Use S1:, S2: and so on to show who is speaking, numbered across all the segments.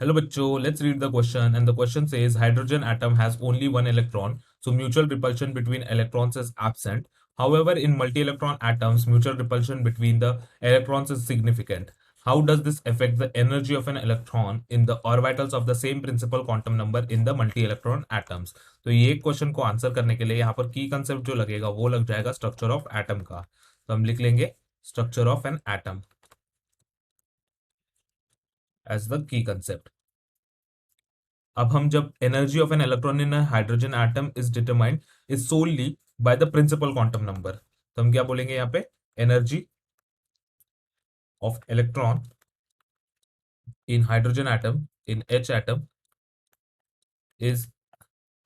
S1: Hello bachcho, let's read the question, and the question says hydrogen atom has only one electron, so mutual repulsion between electrons is absent. However, in multi-electron atoms, mutual repulsion between the electrons is significant. How does this affect the energy of an electron in the orbitals of the same principal quantum number in the multi-electron atoms? तो ये question को answer करने के लिए यहाँ पर की concept जो लगेगा वो लग जाएगा स्ट्रक्चर ऑफ एटम का। तो हम लिख लेंगे structure of an atom as the key concept. अब हम जब energy of an electron in hydrogen atom is determined is solely by the principal quantum number, तो हम क्या बोलेंगे यहाँ पे energy of electron in hydrogen atom in H atom is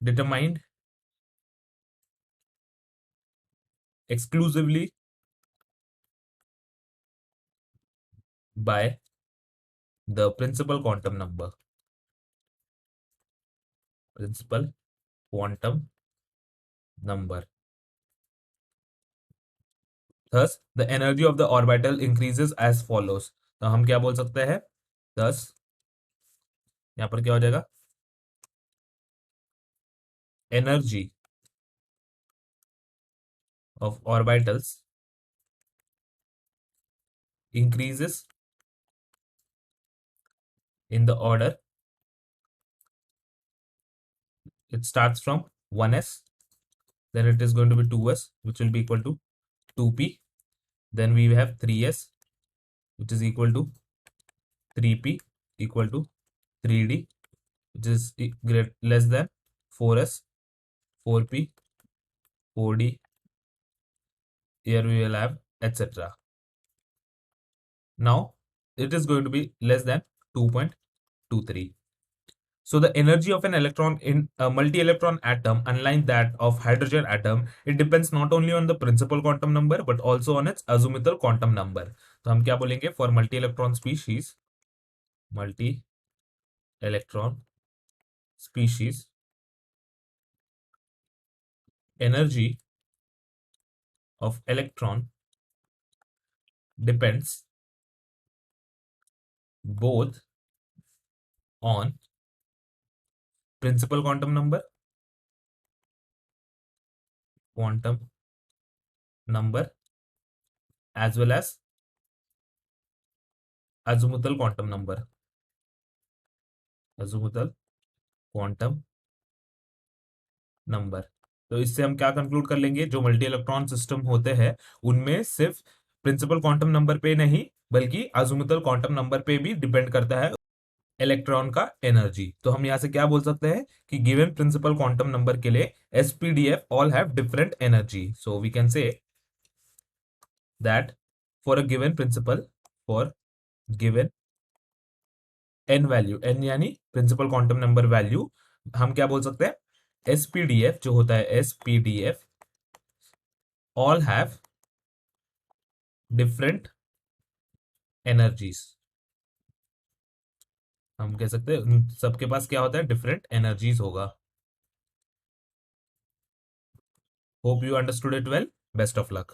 S1: determined exclusively by the principal quantum number. Principal quantum number. Thus, the energy of the orbital increases as follows. तो हम क्या बोल सकते हैं? Thus, यहाँ पर क्या हो जाएगा? Energy of orbitals increases in the order. It starts from 1s, then it is going to be 2s, which will be equal to 2p. Then we have 3s, which is equal to 3p, equal to 3d, which is less than 4s, 4p, 4d. Here we will have etc. Now it is going to be less than 2.23. So the energy of an electron in a multi-electron atom, unlike that of hydrogen atom, it depends not only on the principal quantum number but also on its azimuthal quantum number. तो हम क्या बोलेंगे for multi-electron species, multi-electron species, energy of electron depends both on principal quantum number as well as azimuthal quantum number, azimuthal quantum number. तो इससे हम क्या conclude कर लेंगे, जो मल्टी इलेक्ट्रॉन सिस्टम होते हैं उनमें सिर्फ प्रिंसिपल क्वांटम नंबर पे नहीं बल्कि अज़ीमुथल क्वांटम नंबर पे भी डिपेंड करता है इलेक्ट्रॉन का एनर्जी। तो हम यहाँ से क्या बोल सकते हैं कि गिवन प्रिंसिपल क्वांटम नंबर के लिए SPDF all have different energy. So we can say that for a given principal, for given n value, n यानी प्रिंसिपल क्वांटम नंबर वैल्यू, हम क्या बोल सकते हैं एसपीडीएफ जो होता है SPDF all have different energies. हम कह सकते हैं सबके पास क्या होता है डिफरेंट एनर्जीज होगा। Hope you understood it well, best of luck.